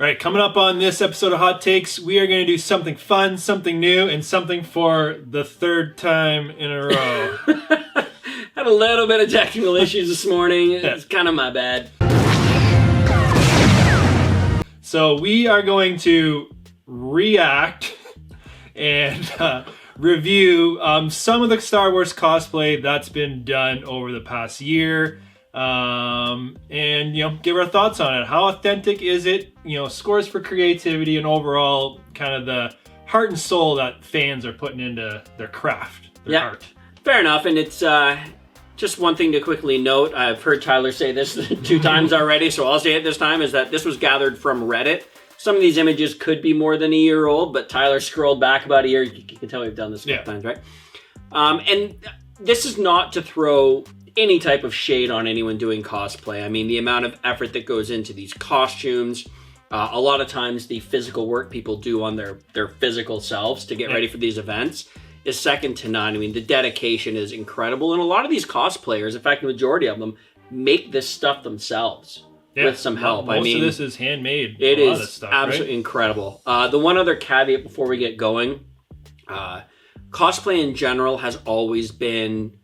All right, coming up on this episode of Hot Takes, we are going to do something fun, something new, and something for the third time in a row. Had a little bit of technical issues this morning. It's kind of my bad. So we are going to react and review some of the Star Wars cosplay that's been done over the past year. And give our thoughts on it. How authentic is it? Scores for creativity and overall kind of the heart and soul that fans are putting into their craft, their art. Fair enough. And it's just one thing to quickly note. I've heard Tyler say this 2 times already, so I'll say it this time, is that this was gathered from Reddit. Some of these images could be more than a year old, but Tyler scrolled back about a year. You can tell we've done this a couple times, right? And this is not to throw any type of shade on anyone doing cosplay. I mean, the amount of effort that goes into these costumes, a lot of times the physical work people do on their physical selves to get ready for these events is second to none. I mean, the dedication is incredible. And a lot of these cosplayers, in fact, the majority of them, make this stuff themselves with some help. Most of this is handmade. It is absolutely incredible. The one other caveat before we get going, cosplay in general has always been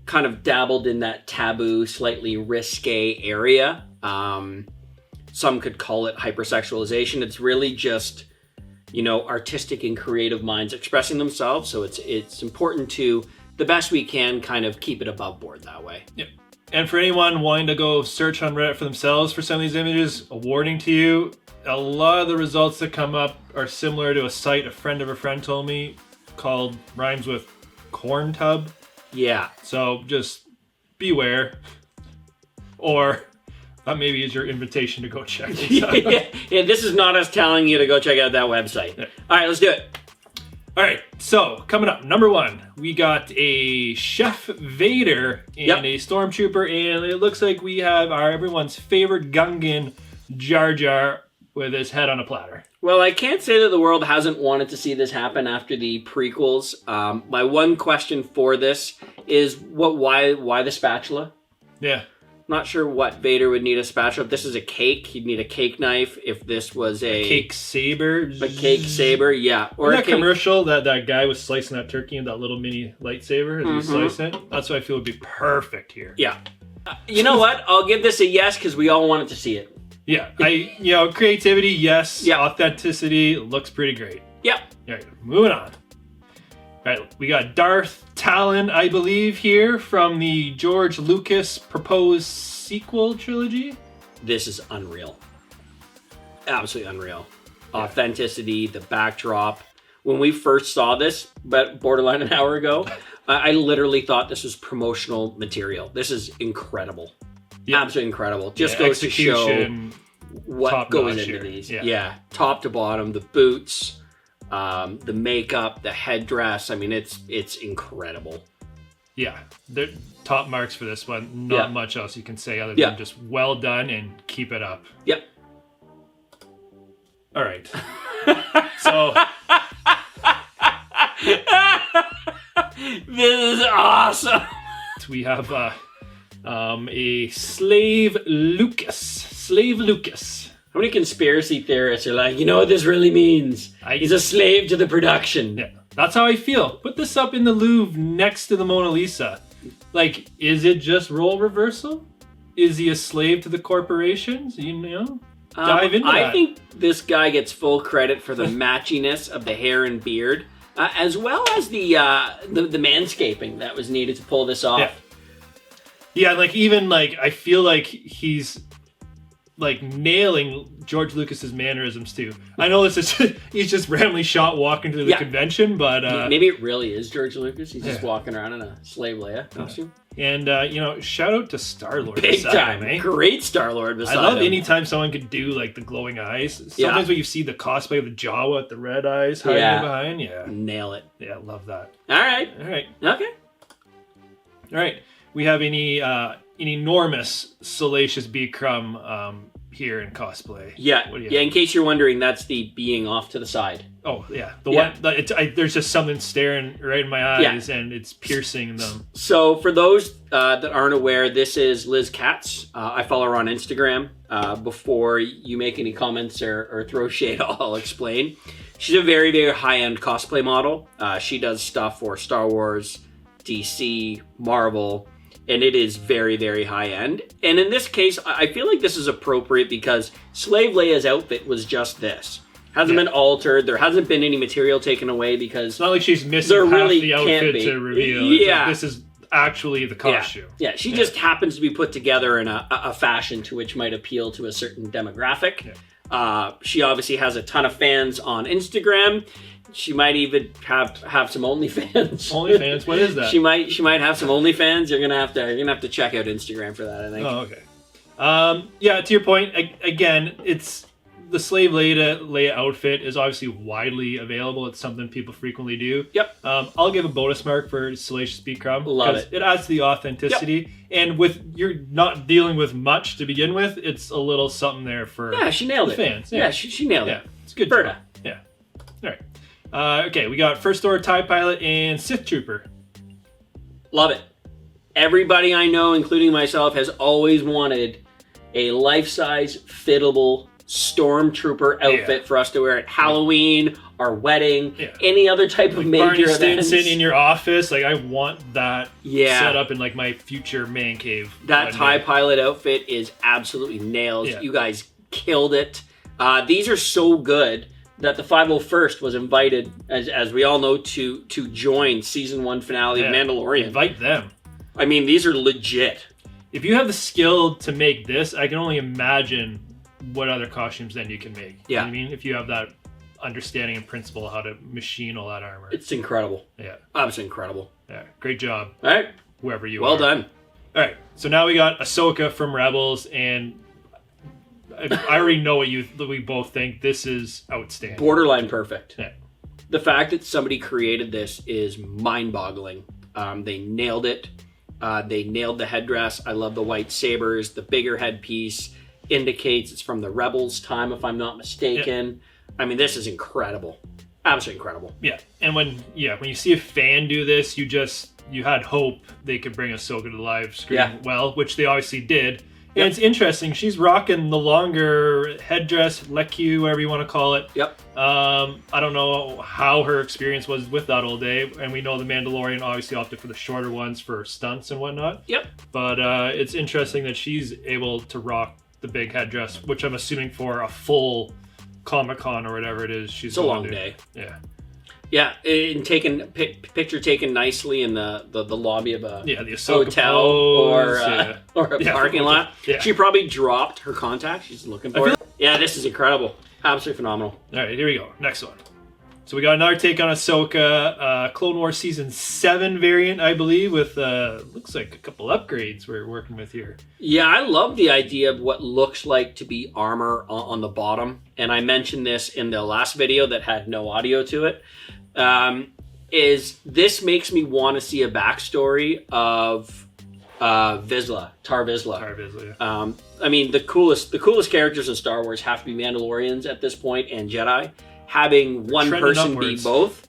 kind of dabbled in that taboo, slightly risque area. Some could call it hypersexualization. It's really just, artistic and creative minds expressing themselves. So it's important to, the best we can, kind of keep it above board that way. Yep. And for anyone wanting to go search on Reddit for themselves for some of these images, a warning to you, a lot of the results that come up are similar to a site a friend of a friend told me called rhymes with corn tub. Yeah. So just beware. Or that maybe is your invitation to go check this out. Yeah, this is not us telling you to go check out that website. Yeah. All right, let's do it. All right, so coming up, number 1, we got a Chef Vader and a Stormtrooper, and it looks like we have everyone's favorite Gungan, Jar Jar, with his head on a platter. Well, I can't say that the world hasn't wanted to see this happen after the prequels. My one question for this is why the spatula? Yeah. Not sure what Vader would need a spatula. If this is a cake, he'd need a cake knife. If this was a cake saber. A cake saber, yeah. Or that commercial that guy was slicing that turkey in that little mini lightsaber as he was slicing it. That's what I feel would be perfect here. Yeah. You know what? I'll give this a yes because we all wanted to see it. Yeah, creativity, yes. Yeah. Authenticity, looks pretty great. Yep. All right, moving on. All right, we got Darth Talon, I believe, here from the George Lucas proposed sequel trilogy. This is unreal. Absolutely unreal. Authenticity, the backdrop. When we first saw this, but borderline an hour ago, I literally thought this was promotional material. This is incredible. Yeah. Absolutely incredible. Just goes to show what goes into these. Yeah, top to bottom, the boots, the makeup, the headdress. I mean, it's incredible. Yeah, they're top marks for this one. Not much else you can say other than just well done and keep it up. Yep. All right. So this is awesome. We have a Slave Lucas. How many conspiracy theorists are like, you know what this really means? He's a slave to the production. Yeah, that's how I feel. Put this up in the Louvre next to the Mona Lisa. Like, is it just role reversal? Is he a slave to the corporations? Dive into that. I think this guy gets full credit for the matchiness of the hair and beard, as well as the manscaping that was needed to pull this off. Yeah, I feel like he's nailing George Lucas's mannerisms too. I know this is he's just randomly shot walking to the convention, but maybe it really is George Lucas. He's just walking around in a slave Leia costume. And shout out to Star-Lord. Big time, him, eh? Great Star-Lord beside him. I love anytime someone could do the glowing eyes. Sometimes when you see the cosplay of the Jawa with the red eyes hiding behind, nail it. Yeah, love that. All right. Okay. All right. We have an enormous salacious B crumb here in cosplay. Yeah, yeah. In case you're wondering, that's the being off to the side. Oh yeah, one. There's just something staring right in my eyes, and it's piercing them. So for those that aren't aware, this is Liz Katz. I follow her on Instagram. Before you make any comments or throw shade, I'll explain. She's a very, very high-end cosplay model. She does stuff for Star Wars, DC, Marvel, and it is very, very high-end. And in this case, I feel like this is appropriate because Slave Leia's outfit was just this. Hasn't been altered. There hasn't been any material taken away because... It's not like she's missing half really the outfit to reveal. Yeah. This is actually the costume. Yeah, she just happens to be put together in a fashion to which might appeal to a certain demographic. Yeah. She obviously has a ton of fans on Instagram. She might even have some OnlyFans. OnlyFans? What is that? She might have some OnlyFans. You're gonna have to check out Instagram for that, I think. Oh, okay. Yeah, to your point, again, it's the Slave Leia outfit is obviously widely available. It's something people frequently do. Yep. I'll give a bonus mark for Salacious B. Crumb. Love it. It adds to the authenticity. Yep. And with you're not dealing with much to begin with, it's a little something there for she nailed it. Fans. Yeah, she nailed it. It's good. Berta. Yeah. All right. Okay, we got First Order TIE Pilot and Sith Trooper. Love it. Everybody I know, including myself, has always wanted a life-size, fittable Stormtrooper outfit for us to wear at Halloween, our wedding, any other type of major Barney events. Stinson in your office, like I want that set up in like my future man cave. That TIE Pilot outfit is absolutely nails. You guys killed it. These are so good that the 501st was invited, as we all know, to join season 1 finale of Mandalorian. Invite them. I mean, these are legit. If you have the skill to make this, I can only imagine what other costumes then you can make. You know what I mean? If you have that understanding and principle of how to machine all that armor. It's incredible. Yeah. Absolutely incredible. Yeah. Great job. All right. Whoever you are. Well done. All right. So now we got Ahsoka from Rebels, and I already know what we both think. This is outstanding. Borderline perfect. Yeah. The fact that somebody created this is mind-boggling. They nailed it. They nailed the headdress. I love the white sabers. The bigger headpiece indicates it's from the Rebels time, if I'm not mistaken. I mean, this is incredible. Absolutely incredible. Yeah. And when you see a fan do this, you had hope they could bring Ahsoka to the live screen which they obviously did. And it's interesting. She's rocking the longer headdress, lecu, whatever you want to call it. Yep. I don't know how her experience was with that all day. And we know the Mandalorian obviously opted for the shorter ones for stunts and whatnot. Yep. But it's interesting that she's able to rock the big headdress, which I'm assuming for a full Comic-Con or whatever it is. It's a long day. Yeah. Yeah, and picture taken nicely in the lobby of a the Ahsoka hotel pose, or a parking lot. Yeah. She probably dropped her contact. She's looking for it. Yeah, this is incredible. Absolutely phenomenal. All right, here we go. Next one. So we got another take on Ahsoka, Clone Wars Season 7 variant, I believe, with looks like a couple upgrades we're working with here. Yeah, I love the idea of what looks like to be armor on the bottom. And I mentioned this in the last video that had no audio to it. Is this makes me want to see a backstory of Tar Vizsla. Tar Vizsla, yeah. I mean, the coolest characters in Star Wars have to be Mandalorians at this point and Jedi. Having one person upwards. be both,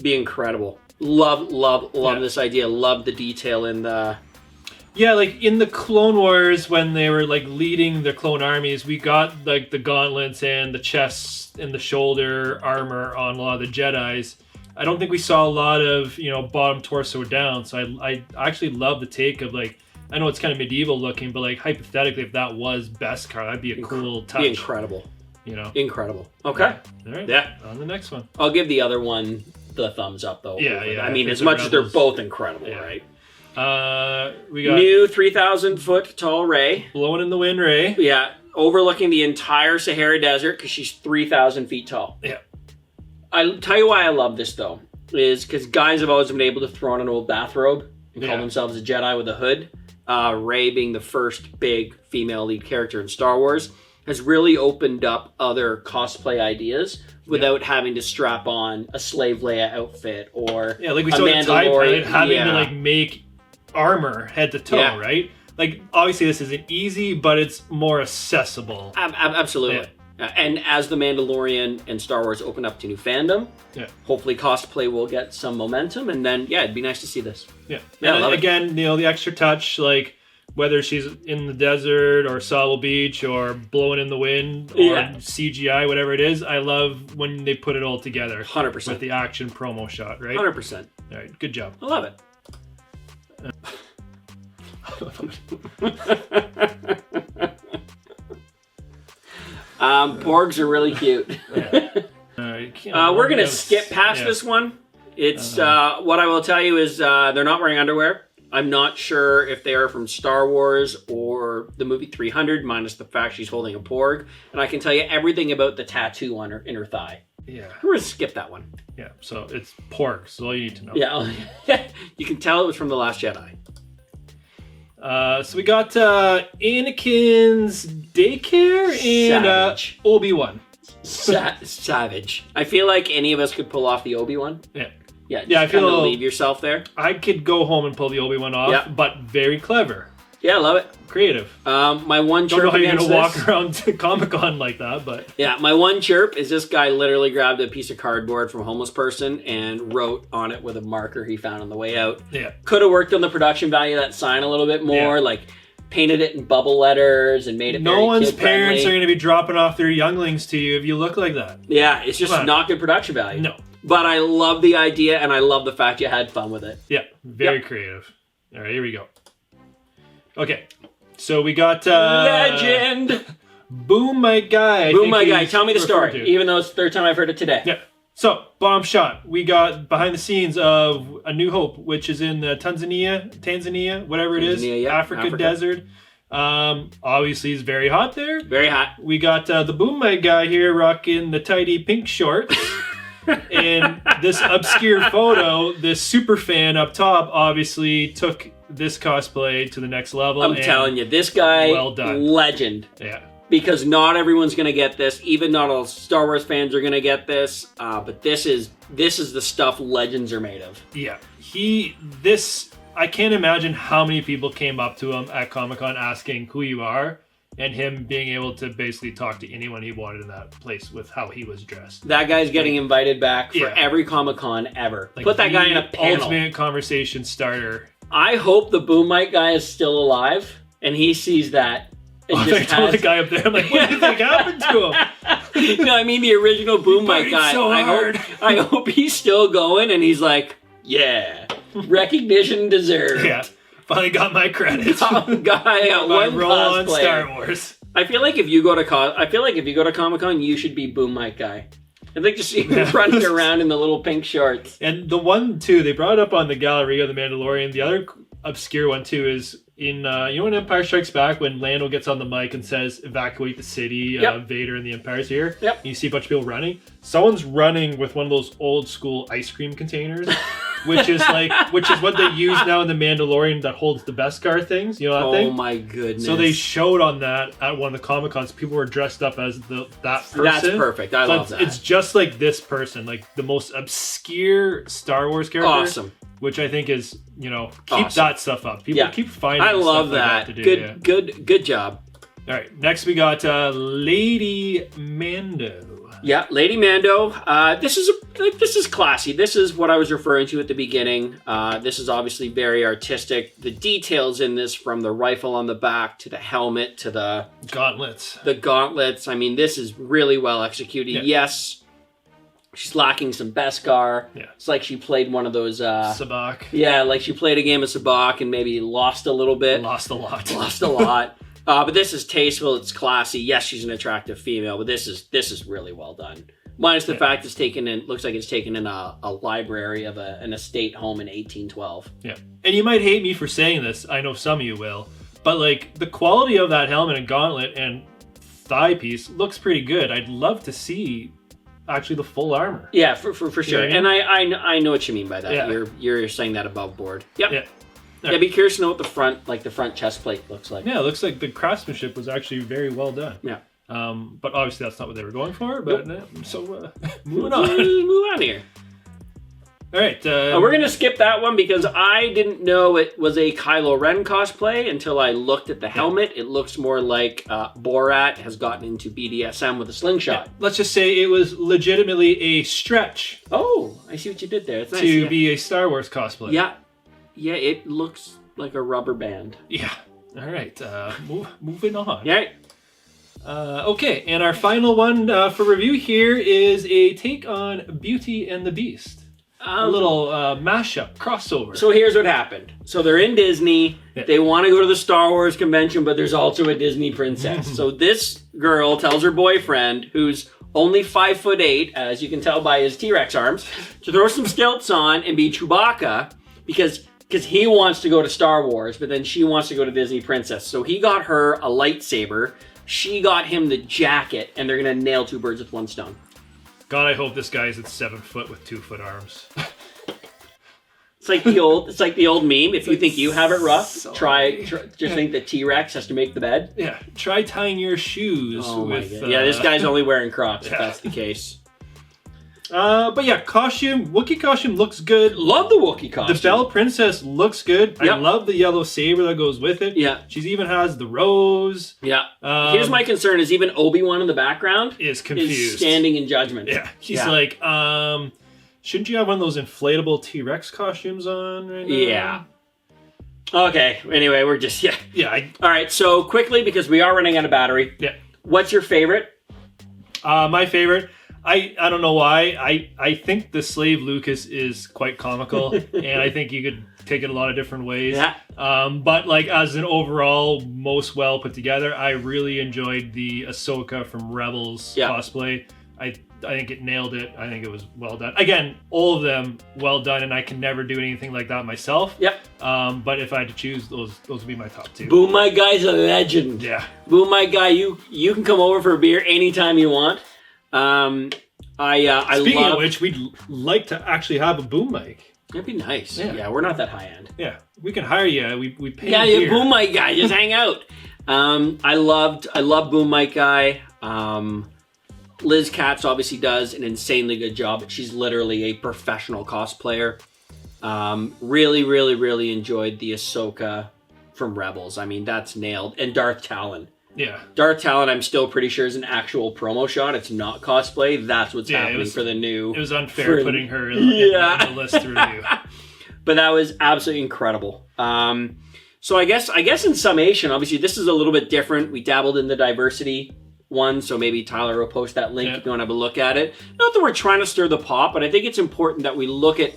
be incredible. Love this idea. Love the detail in the... Yeah, like in the Clone Wars, when they were like leading the clone armies, we got like the gauntlets and the chest and the shoulder armor on a lot of the Jedis. I don't think we saw a lot of, bottom torso down. So I actually love the take of like, I know it's kind of medieval looking, but like hypothetically, if that was Beskar, that'd be a cool touch. Be incredible. Incredible. Okay. All right. Yeah. On the next one. I'll give the other one the thumbs up though. Yeah. I mean, as much as they're both incredible, right? We got new 3,000 foot tall Rey. Blowing in the wind Rey. Yeah. Overlooking the entire Sahara Desert because she's 3,000 feet tall. Yeah. I'll tell you why I love this though, is because guys have always been able to throw on an old bathrobe and call themselves a Jedi with a hood. Rey being the first big female lead character in Star Wars has really opened up other cosplay ideas without having to strap on a Slave Leia outfit or like we saw the TIE Pilot having to like make armor head to toe, right? like obviously this isn't easy, but it's more accessible. Absolutely. And as The Mandalorian and Star Wars open up to new fandom, hopefully cosplay will get some momentum, and then it'd be nice to see this. And again, the extra touch, like whether she's in the desert or Sable Beach or blowing in the wind or CGI, whatever it is, I love when they put it all together. 100%. With the action promo shot, right? 100%. All right, good job. I love it. Porgs are really cute. We're going to skip past this one. It's what I will tell you is they're not wearing underwear. I'm not sure if they are from Star Wars or the movie 300, minus the fact she's holding a Porg. And I can tell you everything about the tattoo on her in her thigh. Yeah. We're going to skip that one. Yeah, so it's Porg. So all you need to know. Yeah. You can tell it was from The Last Jedi. So we got Anakin's daycare and Obi-Wan. Savage. I feel like any of us could pull off the Obi-Wan. Yeah, I feel leave yourself there. I could go home and pull the Obi-Wan off, but very clever. Yeah, I love it. Creative. My one chirp. Don't know how you're gonna walk around to Comic-Con like that, but my one chirp is this guy literally grabbed a piece of cardboard from a homeless person and wrote on it with a marker he found on the way out. Yeah, could have worked on the production value of that sign a little bit more, like painted it in bubble letters and made it. No one's parents are going to be dropping off their younglings to you if you look like that. Yeah, it's just not good production value. No. But I love the idea, and I love the fact you had fun with it. Yeah, very creative. All right, here we go. Okay, so we got... Legend! Boom My Guy. Boom My Guy. Tell me the story, even though it's the third time I've heard it today. Yeah. So, bomb shot. We got behind the scenes of A New Hope, which is in Tanzania, whatever it is. Africa desert. Obviously, it's very hot there. Very hot. We got the Boom My Guy here rocking the tidy pink shorts. And this obscure photo, this super fan up top obviously took this cosplay to the next level. I'm telling you, this guy, well done. Legend. Yeah. Because not everyone's going to get this. Even not all Star Wars fans are going to get this. But this is the stuff legends are made of. Yeah. I can't imagine how many people came up to him at Comic-Con asking who you are. And him being able to basically talk to anyone he wanted in that place with how he was dressed. That guy's getting invited back for every Comic-Con ever. Like, put that guy in a panel. Ultimate conversation starter. I hope the Boom Mic guy is still alive and he sees that. I told the guy up there, I'm like, what do you think happened to him? No, I mean the original Boom Mic guy. So I hope he's still going and he's like, yeah, recognition deserved. Yeah. Finally got my credit. Guy one roll on cosplayer. Star Wars. I feel like if you go to Comic-Con, you should be Boom Mic guy. I'd like to see him running around in the little pink shorts. And the one too, they brought up on the Gallery of the Mandalorian. The other obscure one too is in in Empire Strikes Back when Lando gets on the mic and says evacuate the city. Vader and the Empire's here. Yep. And you see a bunch of people running. Someone's running with one of those old school ice cream containers. which is what they use now in the Mandalorian that holds the Beskar things. You know that thing? Oh my goodness! So they showed on that at one of the Comic-Cons. People were dressed up as that person. That's perfect. I love that. It's just like this person, like the most obscure Star Wars character. Awesome. Which I think is, keep that stuff up. People keep finding. I love stuff that. Like that to do, Good job. All right, next we got Lady Mando. Yeah, Lady Mando. This is classy. This is what I was referring to at the beginning. This is obviously very artistic. The details in this, from the rifle on the back to the helmet to the gauntlets. I mean, this is really well executed. Yeah. Yes, she's lacking some Beskar. Yeah. It's like she played one of those... Sabacc. Yeah, like she played a game of Sabacc and maybe lost a little bit. Lost a lot. But this is tasteful. It's classy. Yes, she's an attractive female, but this is really well done. Minus the fact it's looks like it's taken in a library of an estate home in 1812. Yeah, and you might hate me for saying this. I know some of you will, but like the quality of that helmet and gauntlet and thigh piece looks pretty good. I'd love to see actually the full armor. Yeah, for sure. You know what I mean? And I know what you mean by that. Yeah. You're saying that above board. Yep. Yeah. Yeah, be curious to know what the front chest plate looks like. Yeah, it looks like the craftsmanship was actually very well done. Yeah. But obviously that's not what they were going for. But moving on. Move on here. All right. We're going to skip that one because I didn't know it was a Kylo Ren cosplay until I looked at the helmet. It looks more like Borat has gotten into BDSM with a slingshot. Yeah, let's just say it was legitimately a stretch. Oh, I see what you did there. It's nice. To be a Star Wars cosplay. Yeah. Yeah, it looks like a rubber band. Yeah. All right. Moving on. Yeah. Okay, and our final one for review here is a take on Beauty and the Beast. A little mashup, crossover. So here's what happened. So they're in Disney. Yeah. They want to go to the Star Wars convention, but there's also a Disney princess. So this girl tells her boyfriend, who's only 5'8", as you can tell by his T-Rex arms, to throw some stilts on and be Chewbacca because he wants to go to Star Wars, but then she wants to go to Disney princess. So he got her a lightsaber. She got him the jacket, and they're going to nail two birds with one stone. God, I hope this guy's at 7 foot with 2 foot arms. It's like the old meme. If you think you have it rough, try just think that T-Rex has to make the bed. Yeah, try tying your shoes. Oh with, my God. Yeah, this guy's only wearing Crocs. If that's the case. But yeah, Wookiee costume looks good. Love the Wookiee costume. The Belle Princess looks good. Yep. I love the yellow saber that goes with it. Yeah. She even has the rose. Yeah. Here's my concern: is even Obi-Wan in the background is confused, is standing in judgment. Yeah. He's like, shouldn't you have one of those inflatable T-Rex costumes on right now? Yeah. Okay. Anyway, we're just Yeah. All right. So quickly, because we are running out of battery. Yeah. What's your favorite? My favorite. I don't know why. I think the slave Lucas is quite comical, and I think you could take it a lot of different ways. Yeah. But like as an overall most well put together, I really enjoyed the Ahsoka from Rebels cosplay. I think it nailed it. I think it was well done. Again, all of them well done, and I can never do anything like that myself. Yep. But if I had to choose, those would be my top two. Boom, my guy's a legend. Yeah. Boom, my guy, you can come over for a beer anytime you want. Speaking of which, we'd like to actually have a boom mic. That'd be nice. Yeah. Yeah, we're not that high end. Yeah, we can hire you. We pay. Yeah, you boom mic guy, just hang out. I love boom mic guy. Liz Katz obviously does an insanely good job. She's literally a professional cosplayer. Really enjoyed the Ahsoka from Rebels. I mean, that's nailed. And Darth Talon. Yeah. Darth Talon, I'm still pretty sure, is an actual promo shot. It's not cosplay. That's what's happening for the new... It was unfair putting her in the list to review. But that was absolutely incredible. So I guess in summation, obviously this is a little bit different. We dabbled in the diversity one, so maybe Tyler will post that link if you want to have a look at it. Not that we're trying to stir the pot, but I think it's important that we look at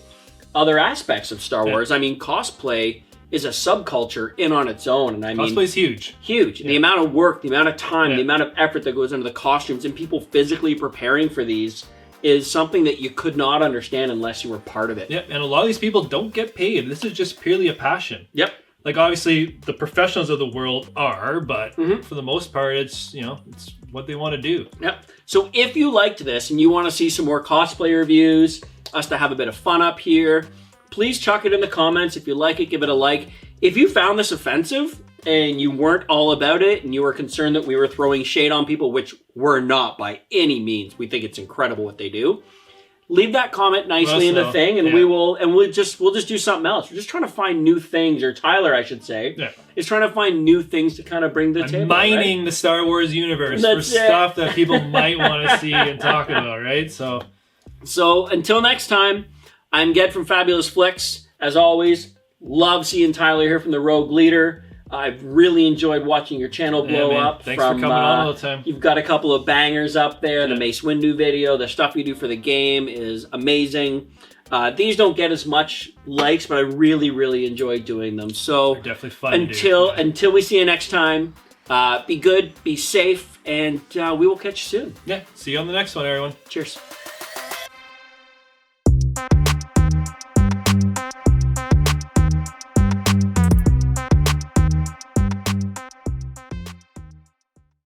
other aspects of Star Wars. I mean, cosplay is a subculture in on its own. And I mean, cosplay's huge. Huge. Yeah. The amount of work, the amount of time, the amount of effort that goes into the costumes and people physically preparing for these is something that you could not understand unless you were part of it. Yep, and a lot of these people don't get paid. This is just purely a passion. Yep. Like, obviously, the professionals of the world are, but for the most part, it's, it's what they want to do. Yep. So if you liked this and you want to see some more cosplay reviews, us to have a bit of fun up here, please chuck it in the comments. If you like it, give it a like. If you found this offensive and you weren't all about it and you were concerned that we were throwing shade on people, which we're not by any means, we think it's incredible what they do, leave that comment nicely in the thing, and we'll just do something else. We're just trying to find new things, or Tyler, I should say, is trying to find new things to kind of bring to the table. Mining the Star Wars universe for stuff that people might want to see and talk about, right? So until next time, I'm Ged from Fabulous Flix. As always, love seeing Tyler here from the Rogue Leader. I've really enjoyed watching your channel blow up. Thanks for coming on all the time. You've got a couple of bangers up there. The Mace Windu video, the stuff you do for the game is amazing. These don't get as much likes, but I really enjoy doing them. So they're definitely fun until we see you next time, be good, be safe, and we will catch you soon. Yeah, see you on the next one, everyone. Cheers.